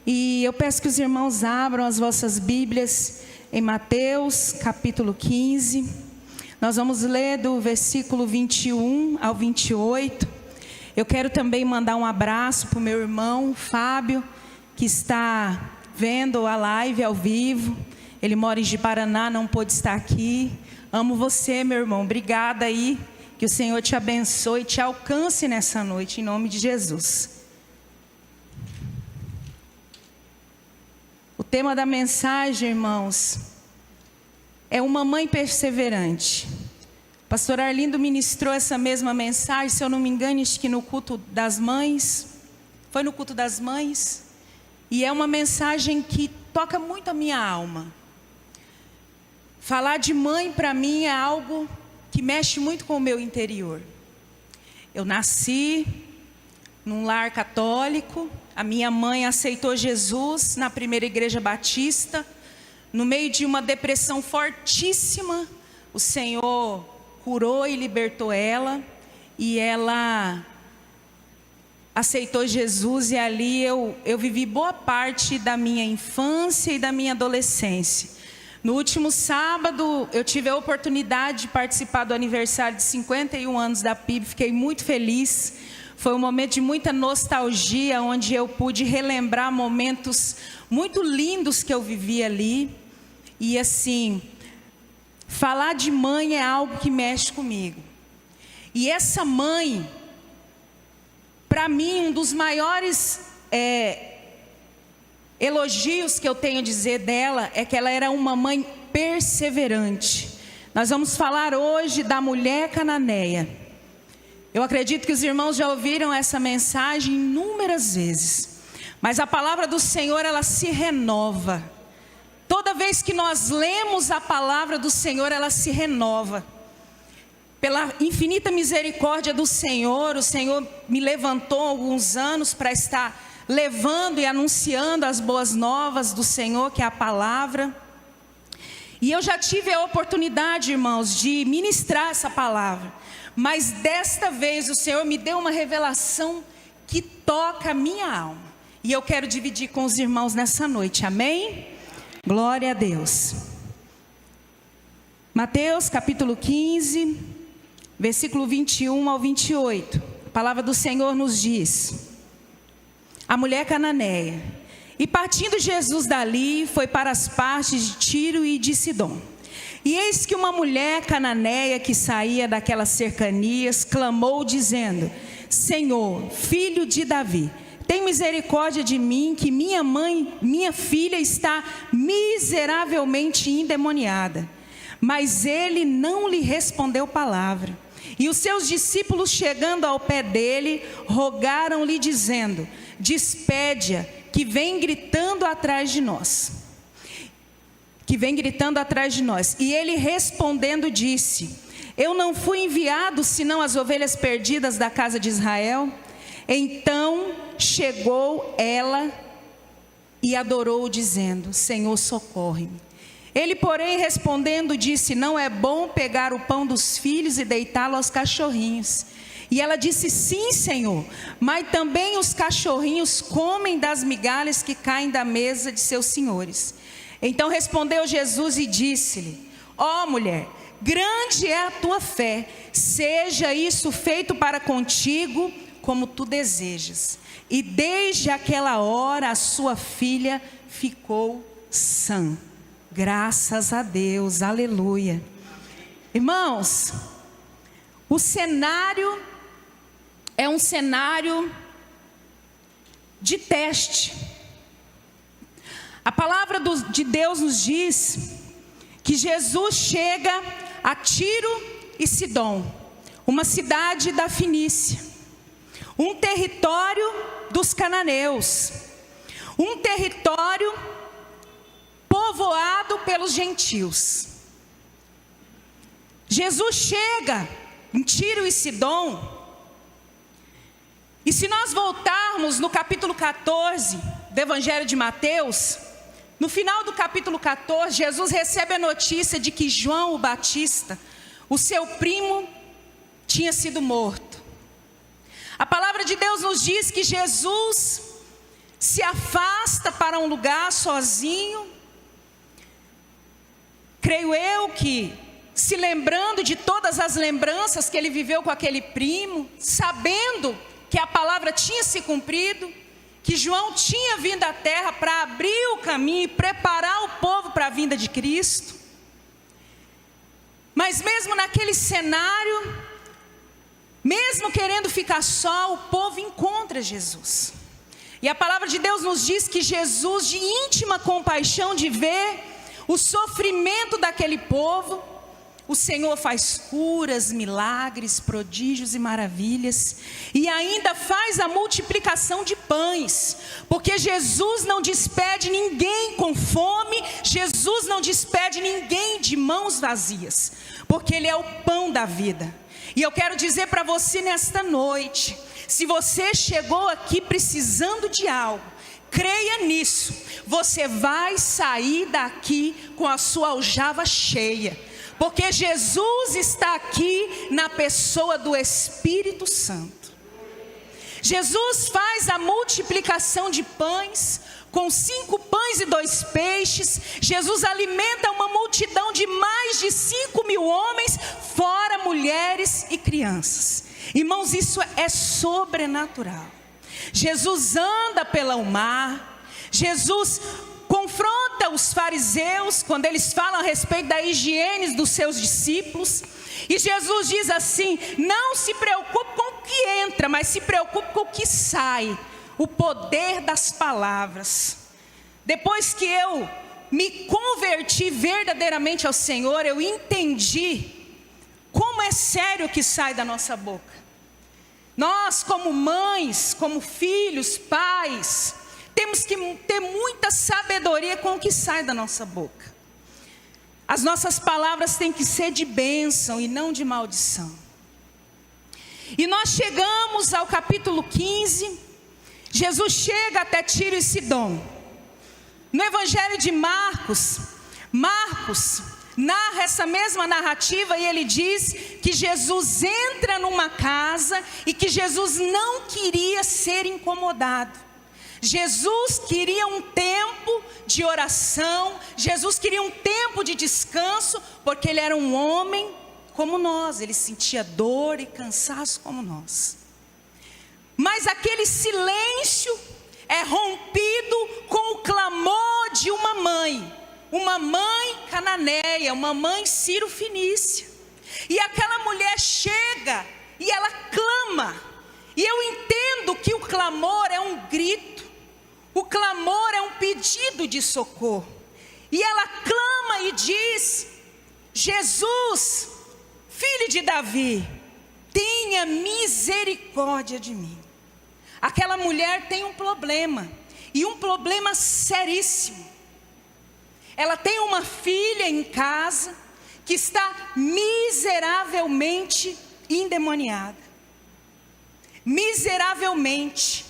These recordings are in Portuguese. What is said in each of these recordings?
E eu peço que os irmãos abram as vossas Bíblias em Mateus capítulo 15. Nós vamos ler do versículo 21 ao 28. Eu quero também mandar um abraço para o meu irmão Fábio, que está vendo a live ao vivo. Ele mora em Ji-Paraná, não pôde estar aqui. Amo você, meu irmão. Obrigada aí. Que o Senhor te abençoe e te alcance nessa noite, em nome de Jesus. O tema da mensagem, irmãos, é uma mãe perseverante. O pastor Arlindo ministrou essa mesma mensagem, se eu não me engano, acho que no culto das mães. Foi no culto das mães. E é uma mensagem que toca muito a minha alma. Falar de mãe para mim é algo que mexe muito com o meu interior. Eu nasci num lar católico. A minha mãe aceitou Jesus na primeira igreja batista. No meio de uma depressão fortíssima, o Senhor curou e libertou ela. E ela aceitou Jesus, e ali eu vivi boa parte da minha infância e da minha adolescência. No último sábado, eu tive a oportunidade de participar do aniversário de 51 anos da PIB, fiquei muito feliz. Foi um momento de muita nostalgia, onde eu pude relembrar momentos muito lindos que eu vivi ali. E assim, falar de mãe é algo que mexe comigo. E essa mãe, para mim, um dos maiores elogios que eu tenho a dizer dela é que ela era uma mãe perseverante. Nós vamos falar hoje da mulher cananeia. Eu acredito que os irmãos já ouviram essa mensagem inúmeras vezes, mas a palavra do Senhor, ela se renova. Toda vez que nós lemos a palavra do Senhor, ela se renova. Pela infinita misericórdia do Senhor, o Senhor me levantou há alguns anos para estar levando e anunciando as boas novas do Senhor, que é a palavra. E eu já tive a oportunidade, irmãos, de ministrar essa palavra. Mas desta vez o Senhor me deu uma revelação que toca a minha alma. E eu quero dividir com os irmãos nessa noite, amém? Glória a Deus. Mateus capítulo 15, versículo 21 ao 28. A palavra do Senhor nos diz: a mulher cananeia. E partindo Jesus dali, foi para as partes de Tiro e de Sidom. E eis que uma mulher cananeia que saía daquelas cercanias clamou dizendo: Senhor, filho de Davi, tem misericórdia de mim, que minha filha está miseravelmente endemoniada. Mas ele não lhe respondeu palavra. E os seus discípulos, chegando ao pé dele, rogaram-lhe dizendo: despede-a, que vem gritando atrás de nós. E ele respondendo disse: eu não fui enviado senão as ovelhas perdidas da casa de Israel. Então chegou ela e adorou, dizendo: Senhor, socorre-me. Ele, porém, respondendo, disse: não é bom pegar o pão dos filhos e deitá-lo aos cachorrinhos. E ela disse: sim, Senhor, mas também os cachorrinhos comem das migalhas que caem da mesa de seus senhores. Então respondeu Jesus e disse-lhe: ó mulher, grande é a tua fé, seja isso feito para contigo como tu desejas. E desde aquela hora a sua filha ficou sã. Graças a Deus, aleluia. Irmãos, o cenário é um cenário de teste. A palavra de Deus nos diz que Jesus chega a Tiro e Sidom, uma cidade da Fenícia, um território dos cananeus, um território povoado pelos gentios. Jesus chega em Tiro e Sidom, e se nós voltarmos no capítulo 14 do Evangelho de Mateus, no final do capítulo 14, Jesus recebe a notícia de que João o Batista, o seu primo, tinha sido morto. A palavra de Deus nos diz que Jesus se afasta para um lugar sozinho. Creio eu que, se lembrando de todas as lembranças que ele viveu com aquele primo, sabendo que a palavra tinha se cumprido, que João tinha vindo à terra para abrir o caminho e preparar o povo para a vinda de Cristo. Mas mesmo naquele cenário, mesmo querendo ficar só, o povo encontra Jesus. E a palavra de Deus nos diz que Jesus, de íntima compaixão de ver o sofrimento daquele povo, o Senhor faz curas, milagres, prodígios e maravilhas, e ainda faz a multiplicação de pães, porque Jesus não despede ninguém com fome, Jesus não despede ninguém de mãos vazias, porque Ele é o pão da vida. E eu quero dizer para você nesta noite, se você chegou aqui precisando de algo, creia nisso, você vai sair daqui com a sua aljava cheia, porque Jesus está aqui na pessoa do Espírito Santo. Jesus faz a multiplicação de pães, com 5 pães e 2 peixes, Jesus alimenta uma multidão de mais de 5.000 homens, fora mulheres e crianças. Irmãos, isso é sobrenatural. Jesus anda pelo mar, Jesus confronta os fariseus, quando eles falam a respeito da higiene dos seus discípulos, e Jesus diz assim: não se preocupe com o que entra, mas se preocupe com o que sai. O poder das palavras. Depois que eu me converti verdadeiramente ao Senhor, eu entendi como é sério o que sai da nossa boca. Nós, como mães, como filhos, pais, temos que ter muita sabedoria com o que sai da nossa boca. As nossas palavras têm que ser de bênção e não de maldição. E nós chegamos ao capítulo 15. Jesus chega até Tiro e Sidom. No Evangelho de Marcos narra essa mesma narrativa e ele diz que Jesus entra numa casa e que Jesus não queria ser incomodado. Jesus queria um tempo de oração, Jesus queria um tempo de descanso, porque ele era um homem como nós, ele sentia dor e cansaço como nós. Mas aquele silêncio é rompido com o clamor de uma mãe cananeia, uma mãe Ciro-fenícia. E aquela mulher chega e ela clama. E eu entendo que o clamor é um grito, o clamor é um pedido de socorro. E ela clama e diz: Jesus, filho de Davi, tenha misericórdia de mim. Aquela mulher tem um problema, e um problema seríssimo. Ela tem uma filha em casa que está miseravelmente endemoniada. Miseravelmente.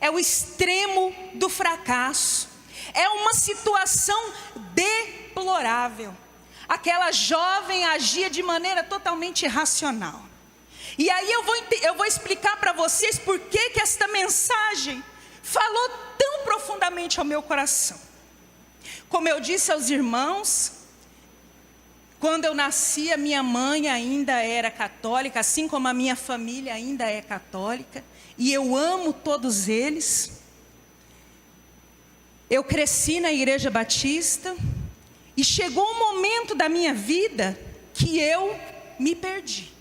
É o extremo do fracasso. É uma situação deplorável. Aquela jovem agia de maneira totalmente irracional. E aí eu vou explicar para vocês por que esta mensagem falou tão profundamente ao meu coração. Como eu disse aos irmãos, quando eu nasci, a minha mãe ainda era católica, assim como a minha família ainda é católica, e eu amo todos eles. Eu cresci na Igreja Batista, e chegou um momento da minha vida que eu me perdi.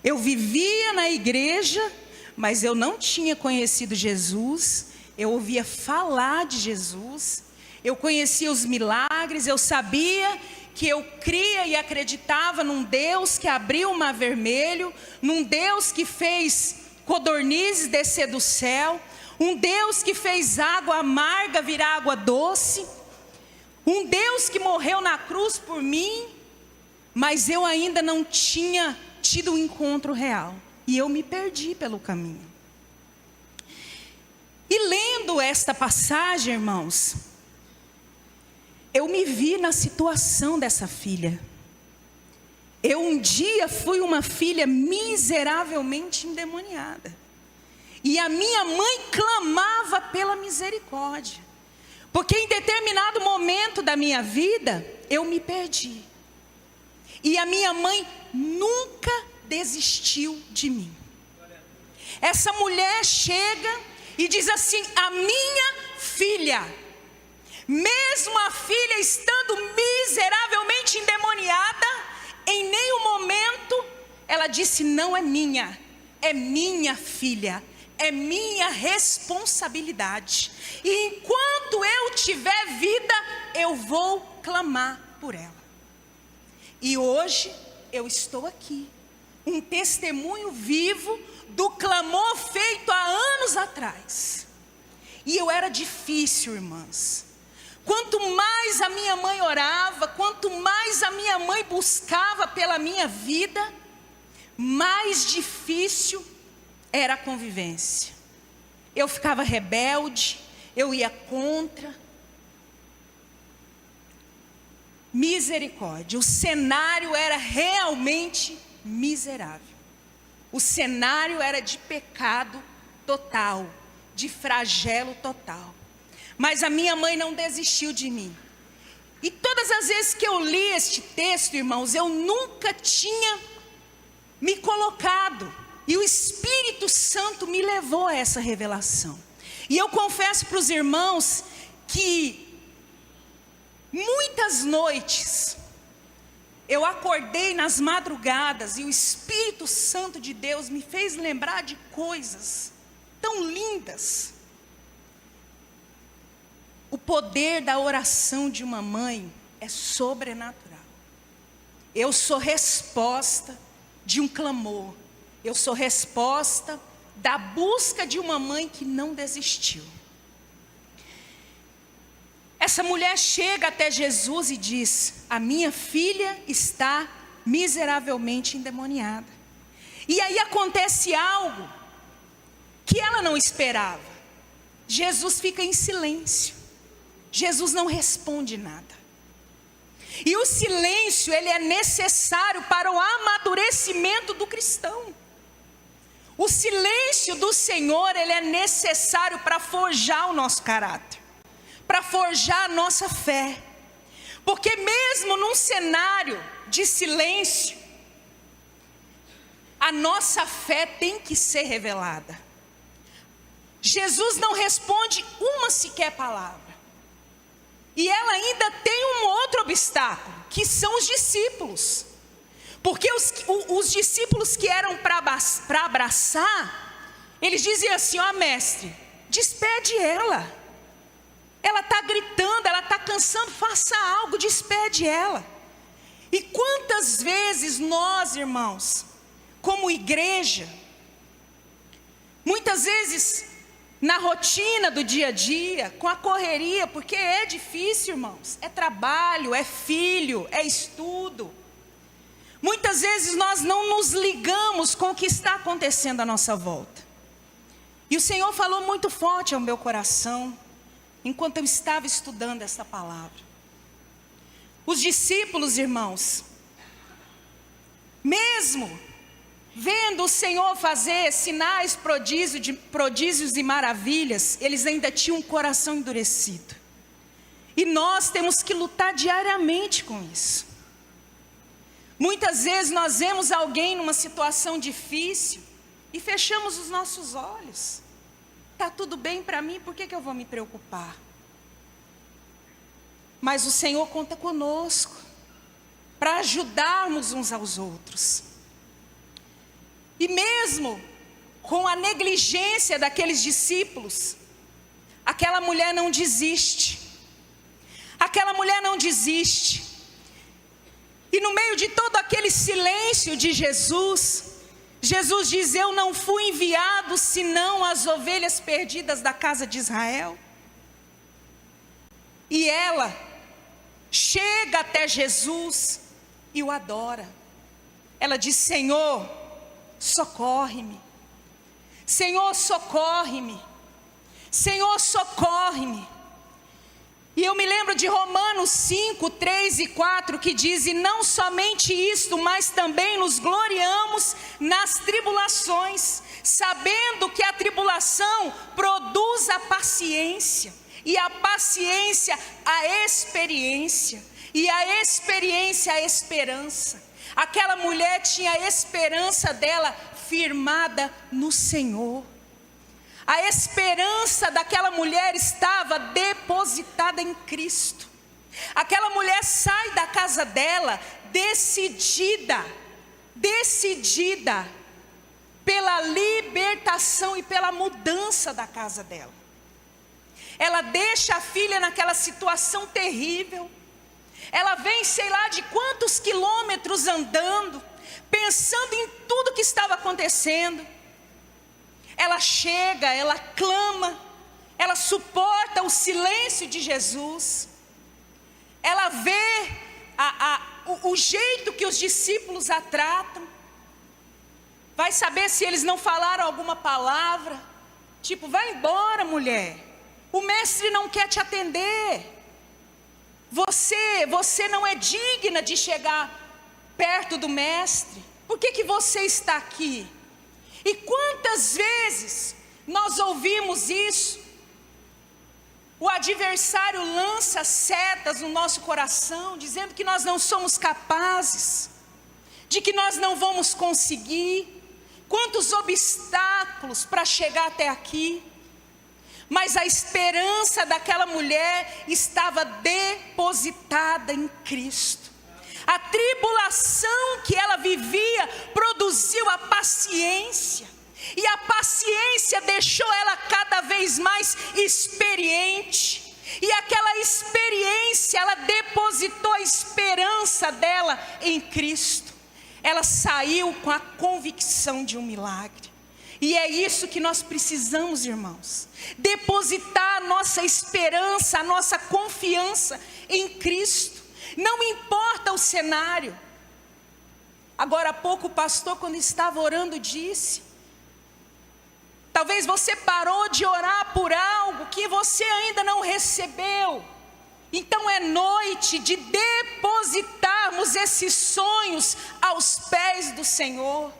Eu vivia na igreja, mas eu não tinha conhecido Jesus. Eu ouvia falar de Jesus, eu conhecia os milagres, eu sabia que eu cria e acreditava num Deus que abriu o mar vermelho, num Deus que fez codornizes descer do céu, um Deus que fez água amarga virar água doce, um Deus que morreu na cruz por mim, mas eu ainda não tinha tido um encontro real, e eu me perdi pelo caminho. E lendo esta passagem, irmãos, eu me vi na situação dessa filha. Eu um dia fui uma filha miseravelmente endemoniada, E a minha mãe clamava pela misericórdia. Porque em determinado momento da minha vida, eu me perdi. E a minha mãe nunca desistiu de mim. Essa mulher chega e diz assim: a minha filha, mesmo a filha estando miseravelmente endemoniada, em nenhum momento ela disse: não é minha filha, é minha responsabilidade. E enquanto eu tiver vida, eu vou clamar por ela. E hoje eu estou aqui, um testemunho vivo do clamor feito há anos atrás. E eu era difícil, irmãs. Quanto mais a minha mãe orava, quanto mais a minha mãe buscava pela minha vida, mais difícil era a convivência. Eu ficava rebelde, eu ia contra. Misericórdia, o cenário era realmente miserável. O cenário era de pecado total, de flagelo total. Mas a minha mãe não desistiu de mim. E todas as vezes que eu li este texto, irmãos, eu nunca tinha me colocado. E o Espírito Santo me levou a essa revelação. E eu confesso para os irmãos que muitas noites eu acordei nas madrugadas e o Espírito Santo de Deus me fez lembrar de coisas tão lindas. O poder da oração de uma mãe é sobrenatural. Eu sou resposta de um clamor. Eu sou resposta da busca de uma mãe que não desistiu. Essa mulher chega até Jesus e diz: a minha filha está miseravelmente endemoniada. E aí acontece algo que ela não esperava. Jesus fica em silêncio. Jesus não responde nada. E o silêncio, ele é necessário para o amadurecimento do cristão. O silêncio do Senhor, ele é necessário para forjar o nosso caráter, para forjar a nossa fé. Porque mesmo num cenário de silêncio, a nossa fé tem que ser revelada. Jesus não responde uma sequer palavra. E ela ainda tem um outro obstáculo, que são os discípulos. Porque os discípulos que eram para abraçar, eles diziam assim: ó mestre, despede ela. Ela está gritando, ela está cansando, faça algo, despede ela. E quantas vezes nós, irmãos, como igreja, muitas vezes na rotina do dia a dia, com a correria, porque é difícil, irmãos, é trabalho, é filho, é estudo. Muitas vezes nós não nos ligamos com o que está acontecendo à nossa volta. E o Senhor falou muito forte ao meu coração, enquanto eu estava estudando essa palavra. Os discípulos, irmãos, mesmo vendo o Senhor fazer sinais, prodígios e maravilhas, eles ainda tinham um coração endurecido. E nós temos que lutar diariamente com isso. Muitas vezes nós vemos alguém numa situação difícil e fechamos os nossos olhos. Está tudo bem para mim, por que eu vou me preocupar? Mas o Senhor conta conosco para ajudarmos uns aos outros. E mesmo com a negligência daqueles discípulos, aquela mulher não desiste. Aquela mulher não desiste. E no meio de todo aquele silêncio de Jesus, Jesus diz: eu não fui enviado senão as ovelhas perdidas da casa de Israel. E ela chega até Jesus e o adora. Ela diz: Senhor, socorre-me. Senhor, socorre-me. Senhor, socorre-me. E eu me lembro de Romanos 5, 3 e 4, que diz: e não somente isto, mas também nos gloriamos nas tribulações, sabendo que a tribulação produz a paciência, e a paciência a experiência, e a experiência a esperança. Aquela mulher tinha a esperança dela firmada no Senhor. A esperança daquela mulher estava depositada em Cristo. Aquela mulher sai da casa dela decidida pela libertação e pela mudança da casa dela. Ela deixa a filha naquela situação terrível. Ela vem sei lá de quantos quilômetros andando, pensando em tudo que estava acontecendo. Ela chega, ela clama, ela suporta o silêncio de Jesus. Ela vê o jeito que os discípulos a tratam. Vai saber se eles não falaram alguma palavra, tipo: vai embora, mulher, o mestre não quer te atender. Você não é digna de chegar perto do mestre. Por que você está aqui? E quantas vezes nós ouvimos isso? O adversário lança setas no nosso coração, dizendo que nós não somos capazes, de que nós não vamos conseguir. Quantos obstáculos para chegar até aqui. Mas a esperança daquela mulher estava depositada em Cristo. A tribulação que ela vivia produziu a paciência. E a paciência deixou ela cada vez mais experiente. E aquela experiência, ela depositou a esperança dela em Cristo. Ela saiu com a convicção de um milagre. E é isso que nós precisamos, irmãos. Depositar a nossa esperança, a nossa confiança em Cristo. Não importa o cenário. Agora há pouco o pastor, quando estava orando, disse: talvez você parou de orar por algo que você ainda não recebeu. Então é noite de depositarmos esses sonhos aos pés do Senhor.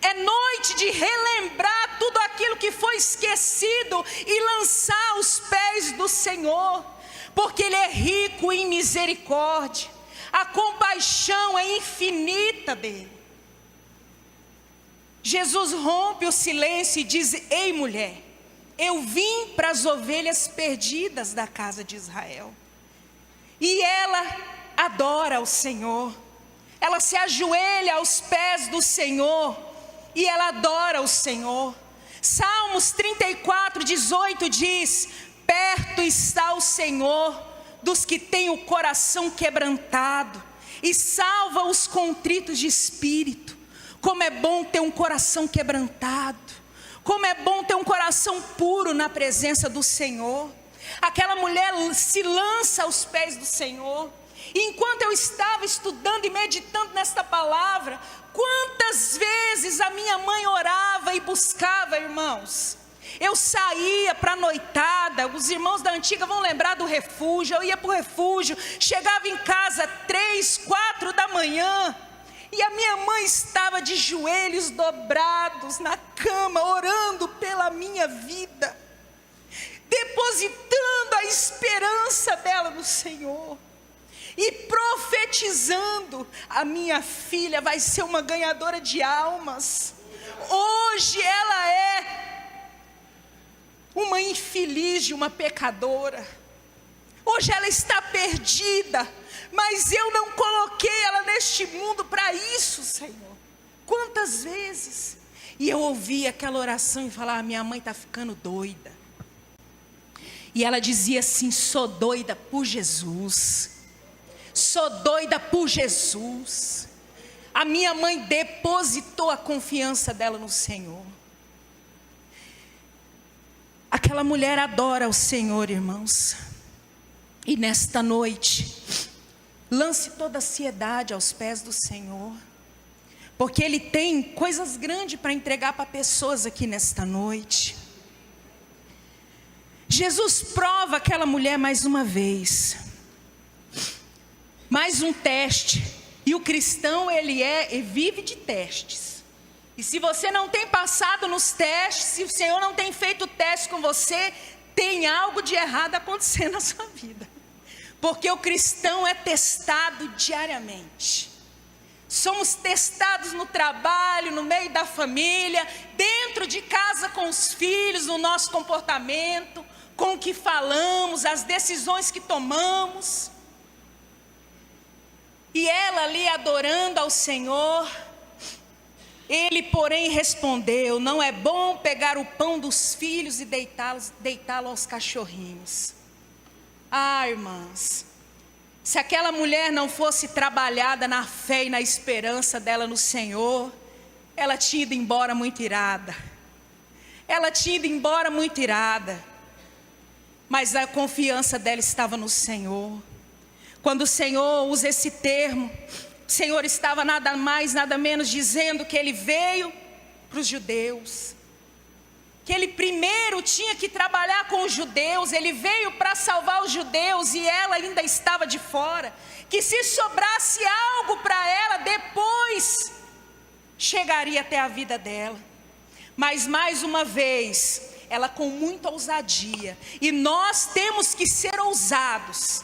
É noite de relembrar tudo aquilo que foi esquecido e lançar aos pés do Senhor. Porque Ele é rico em misericórdia. A compaixão é infinita dEle. Jesus rompe o silêncio e diz: ei, mulher, eu vim para as ovelhas perdidas da casa de Israel. E ela adora o Senhor. Ela se ajoelha aos pés do Senhor e ela adora o Senhor. Salmos 34, 18 diz: perto está o Senhor dos que têm o coração quebrantado e salva os contritos de espírito. Como é bom ter um coração quebrantado. Como é bom ter um coração puro na presença do Senhor. Aquela mulher se lança aos pés do Senhor. E enquanto eu estava estudando e meditando nesta palavra, quantas vezes a minha mãe orava e buscava, irmãos. Eu saía para a noitada, os irmãos da antiga vão lembrar do refúgio. Eu ia para o refúgio, chegava em casa 3, 4 da manhã. E a minha mãe estava de joelhos dobrados na cama, orando pela minha vida, depositando a esperança dela no Senhor, e profetizando: a minha filha vai ser uma ganhadora de almas. Hoje ela é uma infeliz de uma pecadora. Hoje ela está perdida, mas eu não coloquei ela neste mundo para isso, Senhor. Quantas vezes? E eu ouvi aquela oração e falava: minha mãe está ficando doida. E ela dizia assim: sou doida por Jesus. Sou doida por Jesus. A minha mãe depositou a confiança dela no Senhor. Aquela mulher adora o Senhor, irmãos. E nesta noite, lance toda a ansiedade aos pés do Senhor, porque Ele tem coisas grandes para entregar para pessoas aqui nesta noite. Jesus prova aquela mulher mais uma vez. Mais um teste. E o cristão, ele vive de testes. E se você não tem passado nos testes, se o Senhor não tem feito teste com você, tem algo de errado acontecendo na sua vida. Porque o cristão é testado diariamente. Somos testados no trabalho, no meio da família, dentro de casa com os filhos, no nosso comportamento, com o que falamos, as decisões que tomamos. E ela ali adorando ao Senhor, ele porém respondeu: não é bom pegar o pão dos filhos e deitá-lo aos cachorrinhos. Ah, irmãs, se aquela mulher não fosse trabalhada na fé e na esperança dela no Senhor, ela tinha ido embora muito irada. Ela tinha ido embora muito irada. Mas a confiança dela estava no Senhor. Quando o Senhor usa esse termo, o Senhor estava nada mais, nada menos dizendo que Ele veio para os judeus. Que Ele primeiro tinha que trabalhar com os judeus. Ele veio para salvar os judeus e ela ainda estava de fora. Que se sobrasse algo para ela, depois chegaria até a vida dela. Mas mais uma vez, ela com muita ousadia. E nós temos que ser ousados.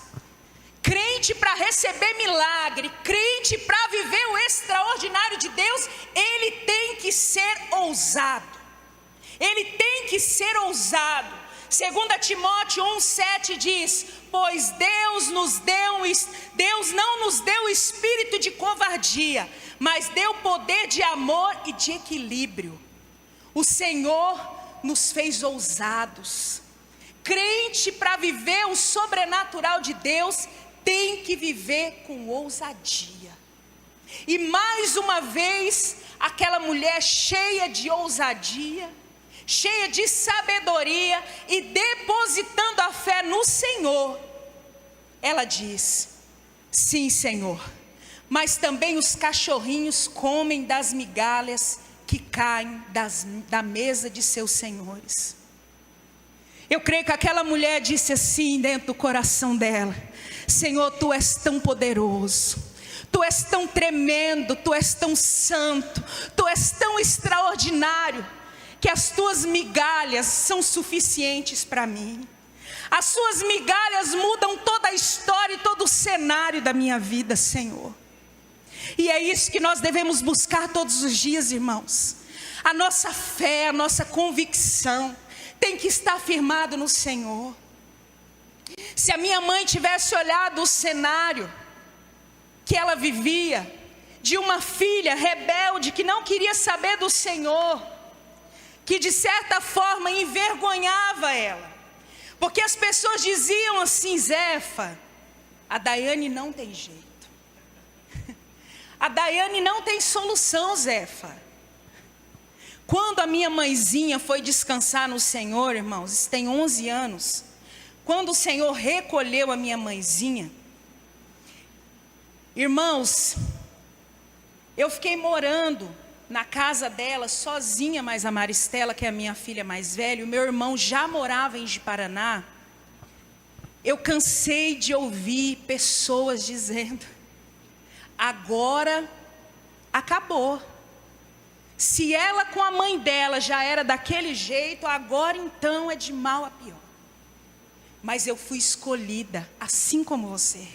Crente para receber milagre, crente para viver o extraordinário de Deus, ele tem que ser ousado. Ele tem que ser ousado. 2 Timóteo 1,7 diz: pois Deus não nos deu espírito de covardia, mas deu poder de amor e de equilíbrio. O Senhor nos fez ousados. Crente para viver o sobrenatural de Deus tem que viver com ousadia. E mais uma vez, aquela mulher cheia de ousadia, cheia de sabedoria e depositando a fé no Senhor, ela diz: sim, Senhor, mas também os cachorrinhos comem das migalhas que caem da mesa de seus senhores. Eu creio que aquela mulher disse assim dentro do coração dela: Senhor, Tu és tão poderoso, Tu és tão tremendo, Tu és tão santo, Tu és tão extraordinário, que as Tuas migalhas são suficientes para mim. As Suas migalhas mudam toda a história e todo o cenário da minha vida, Senhor. E é isso que nós devemos buscar todos os dias, irmãos. A nossa fé, a nossa convicção tem que estar firmado no Senhor. Se a minha mãe tivesse olhado o cenário que ela vivia, de uma filha rebelde que não queria saber do Senhor, que de certa forma envergonhava ela, porque as pessoas diziam assim: Zefa, a Daiane não tem jeito, a Daiane não tem solução, Zefa. Quando a minha mãezinha foi descansar no Senhor, irmãos, isso tem 11 anos, quando o Senhor recolheu a minha mãezinha, irmãos, eu fiquei morando na casa dela sozinha, mas a Maristela, que é a minha filha mais velha, o meu irmão já morava em Ji-Paraná. Eu cansei de ouvir pessoas dizendo: agora acabou. Se ela com a mãe dela já era daquele jeito, agora então é de mal a pior. Mas eu fui escolhida, assim como você.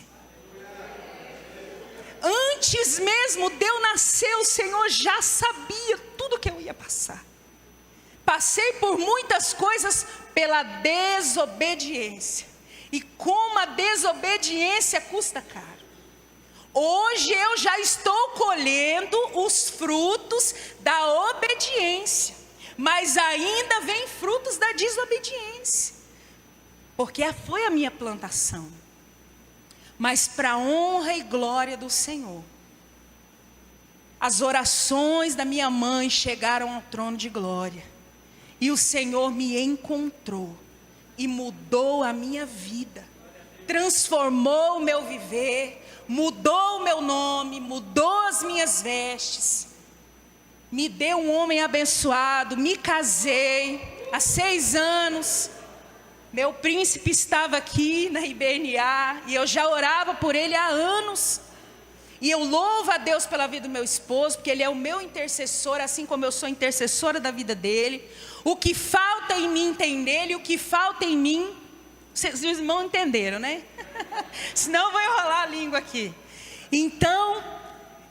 Antes mesmo de eu nascer, o Senhor já sabia tudo que eu ia passar. Passei por muitas coisas pela desobediência. E como a desobediência custa caro. Hoje eu já estou colhendo os frutos da obediência. Mas ainda vem frutos da desobediência. Porque foi a minha plantação. Mas para a honra e glória do Senhor, as orações da minha mãe chegaram ao trono de glória. E o Senhor me encontrou e mudou a minha vida. Transformou o meu viver, mudou o meu nome, mudou as minhas vestes. Me deu um homem abençoado, me casei há 6 anos. Meu príncipe estava aqui na IBNA e eu já orava por ele há anos. E eu louvo a Deus pela vida do meu esposo, porque ele é o meu intercessor, assim como eu sou intercessora da vida dele. O que falta em mim tem nele, o que falta em mim, vocês irmãos entenderam, né? Senão eu vou enrolar a língua aqui. Então,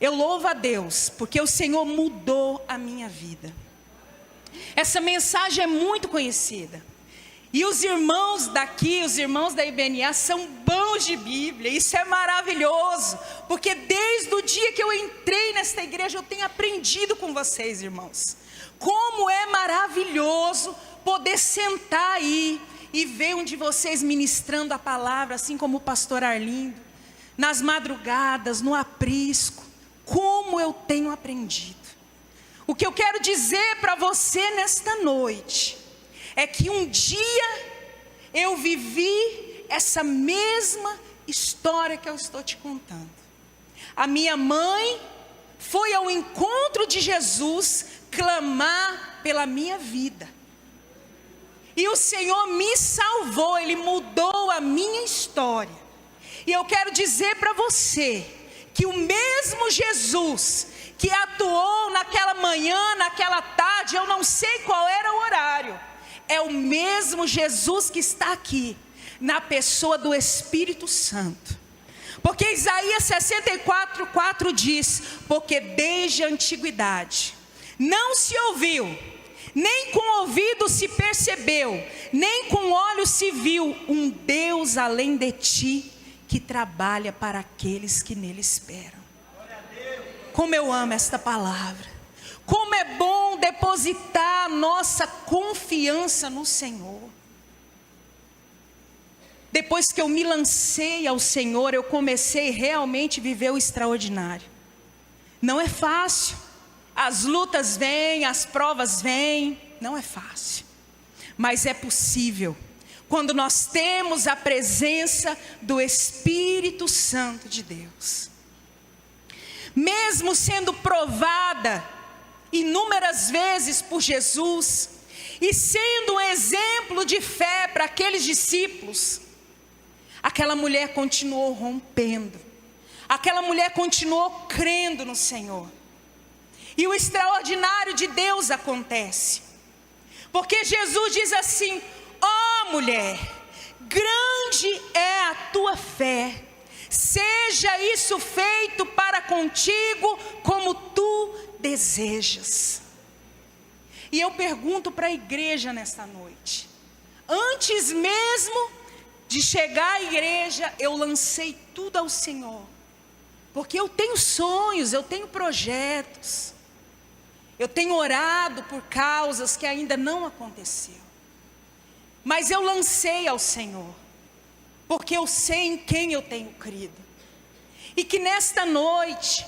eu louvo a Deus, porque o Senhor mudou a minha vida. Essa mensagem é muito conhecida. E os irmãos daqui, os irmãos da IBNA são bons de Bíblia. Isso é maravilhoso, porque desde o dia que eu entrei nesta igreja, eu tenho aprendido com vocês, irmãos. Como é maravilhoso poder sentar aí e ver um de vocês ministrando a palavra, assim como o pastor Arlindo, nas madrugadas, no aprisco. Como eu tenho aprendido. O que eu quero dizer para você nesta noite é que um dia eu vivi essa mesma história que eu estou te contando. A minha mãe foi ao encontro de Jesus clamar pela minha vida. E o Senhor me salvou, Ele mudou a minha história. E eu quero dizer para você que o mesmo Jesus que atuou naquela manhã, naquela tarde, eu não sei qual era o horário, é o mesmo Jesus que está aqui, na pessoa do Espírito Santo. Porque Isaías 64:4 diz: porque desde a antiguidade não se ouviu, nem com ouvido se percebeu, nem com olhos se viu um Deus além de ti, que trabalha para aqueles que nele esperam. Como eu amo esta palavra. Como é bom depositar nossa confiança no Senhor. Depois que eu me lancei ao Senhor, eu comecei realmente a viver o extraordinário. Não é fácil. As lutas vêm, as provas vêm. Não é fácil. Mas é possível. Quando nós temos a presença do Espírito Santo de Deus. Mesmo sendo provada inúmeras vezes por Jesus, e sendo um exemplo de fé para aqueles discípulos, aquela mulher continuou rompendo, aquela mulher continuou crendo no Senhor. E o extraordinário de Deus acontece, porque Jesus diz assim: ó mulher, grande é a tua fé, seja isso feito para contigo como tu desejas. E eu pergunto para a igreja nesta noite, antes mesmo de chegar à igreja, eu lancei tudo ao Senhor, porque eu tenho sonhos, eu tenho projetos, eu tenho orado por causas que ainda não aconteceu, mas eu lancei ao Senhor, porque eu sei em quem eu tenho crido. E que nesta noite,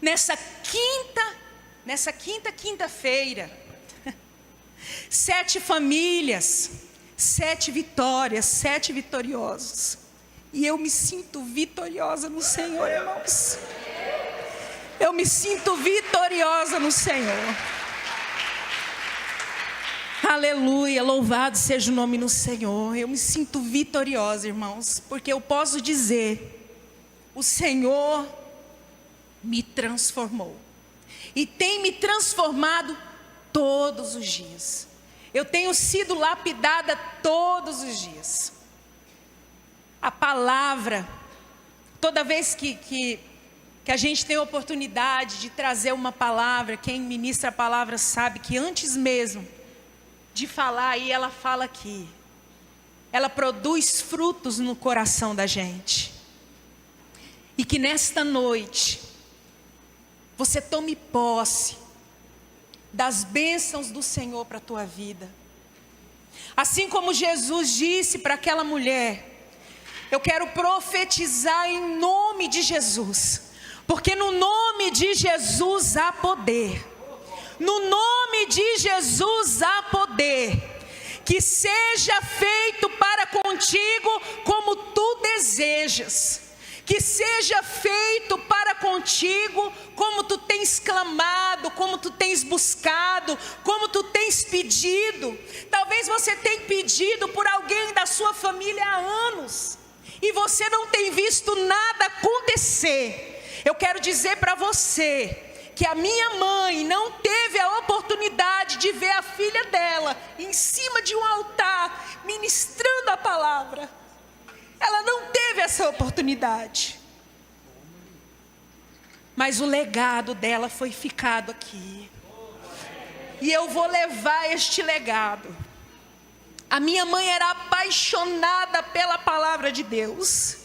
nessa quinta-feira, 7 famílias, 7 vitórias, 7 vitoriosos. E eu me sinto vitoriosa no Senhor, irmãos. Eu me sinto vitoriosa no Senhor. Aleluia, louvado seja o nome do Senhor. Eu me sinto vitoriosa, irmãos, porque eu posso dizer: o Senhor me transformou. E tem me transformado todos os dias. Eu tenho sido lapidada todos os dias. A palavra, toda vez que a gente tem a oportunidade de trazer uma palavra, quem ministra a palavra sabe que antes mesmo de falar aí, ela fala aqui. Ela produz frutos no coração da gente. E que nesta noite, você tome posse das bênçãos do Senhor para a tua vida. Assim como Jesus disse para aquela mulher, eu quero profetizar em nome de Jesus. Porque no nome de Jesus há poder. No nome de Jesus há poder. Que seja feito para contigo como tu desejas. Que seja feito para contigo como tu tens clamado, como tu tens buscado, como tu tens pedido. Talvez você tenha pedido por alguém da sua família há anos e você não tem visto nada acontecer. Eu quero dizer para você que a minha mãe não teve a oportunidade de ver a filha dela em cima de um altar ministrando a palavra. Ela não teve essa oportunidade. Mas o legado dela foi ficado aqui. E eu vou levar este legado. A minha mãe era apaixonada pela palavra de Deus.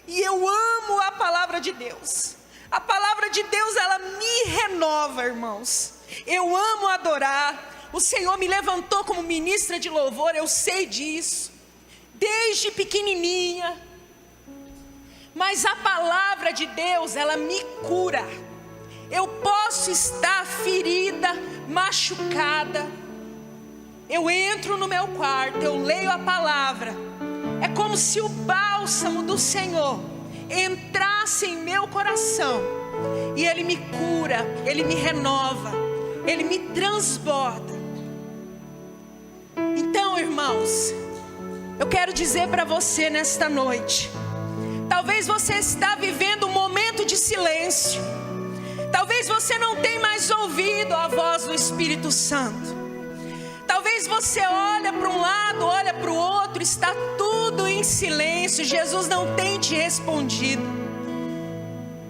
E eu amo a palavra de Deus. A palavra de Deus, ela me renova, irmãos. Eu amo adorar. O Senhor me levantou como ministra de louvor, eu sei disso. Desde pequenininha. Mas a palavra de Deus, ela me cura. Eu posso estar ferida, machucada. Eu entro no meu quarto, eu leio a palavra. É como se o bálsamo do Senhor entrasse em meu coração. E Ele me cura, Ele me renova, Ele me transborda. Então, irmãos, eu quero dizer para você nesta noite, talvez você está vivendo um momento de silêncio, talvez você não tenha mais ouvido a voz do Espírito Santo, talvez você olha para um lado, olha para o outro, está tudo em silêncio, Jesus não tem te respondido.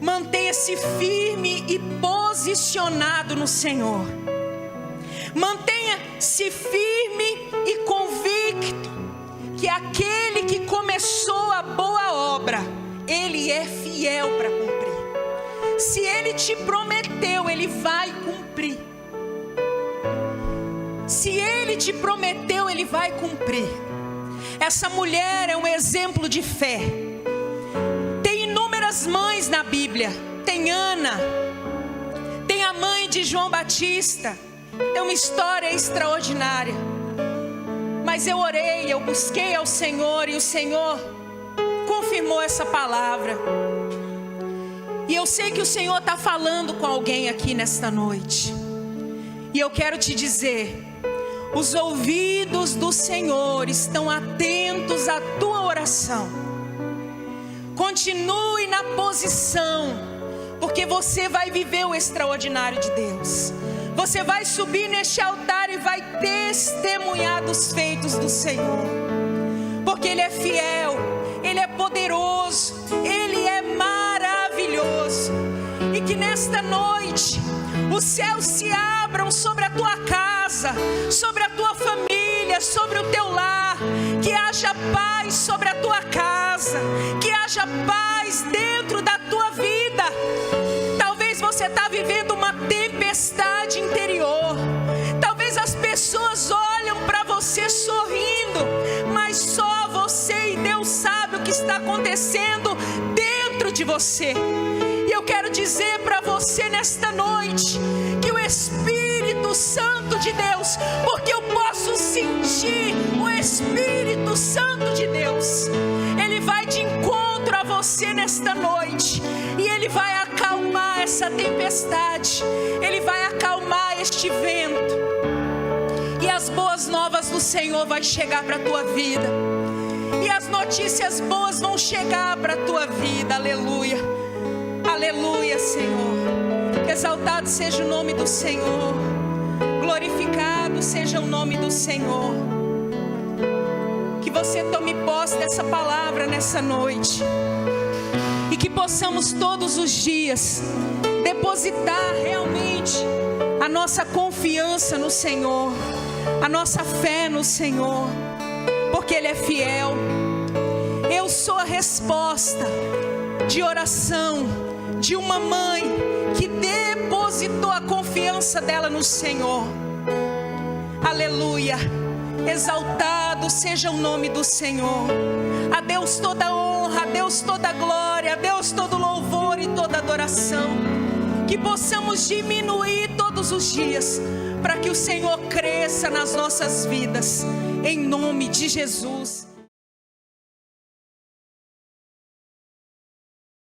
Mantenha-se firme e posicionado no Senhor, mantenha-se firme e convicto que aquele que começou a boa obra, Ele é fiel para cumprir. Se Ele te prometeu, Ele vai cumprir. Se Ele te prometeu, Ele vai cumprir. Essa mulher é um exemplo de fé. Tem inúmeras mães na Bíblia. Tem Ana, tem a mãe de João Batista. É uma história extraordinária. Mas eu orei, eu busquei ao Senhor e o Senhor confirmou essa palavra. E eu sei que o Senhor está falando com alguém aqui nesta noite. E eu quero te dizer, os ouvidos do Senhor estão atentos à tua oração. Continue na posição, porque você vai viver o extraordinário de Deus. Você vai subir neste altar e vai testemunhar dos feitos do Senhor. Porque Ele é fiel, Ele é poderoso, Ele é maravilhoso. E que nesta noite os céus se abram sobre a tua casa, sobre a tua família, sobre o teu lar. Que haja paz sobre a tua casa, que haja paz dentro da tua vida. Talvez você está vivendo uma tempestade interior. Talvez as pessoas olham para você sorrindo, mas só você e Deus sabe o que está acontecendo dentro de você. E eu quero dizer para você nesta noite que o Espírito Santo de Deus, porque eu posso sentir o Espírito Santo de Deus, Ele vai de encontro a você nesta noite e Ele vai acalmar essa tempestade, Ele vai acalmar este vento, e as boas novas do Senhor vai chegar para a tua vida, e as notícias boas vão chegar para a tua vida. Aleluia, aleluia, Senhor. Exaltado seja o nome do Senhor, glorificado seja o nome do Senhor. Que você tome posse dessa palavra nessa noite, e que possamos todos os dias depositar realmente a nossa confiança no Senhor, a nossa fé no Senhor, porque Ele é fiel. Eu sou a resposta de oração de uma mãe que depositou a confiança dela no Senhor. Aleluia, exaltado seja o nome do Senhor. A Deus toda honra, a Deus toda glória, a Deus todo louvor e toda adoração. Que possamos diminuir todos os dias, para que o Senhor cresça nas nossas vidas, em nome de Jesus.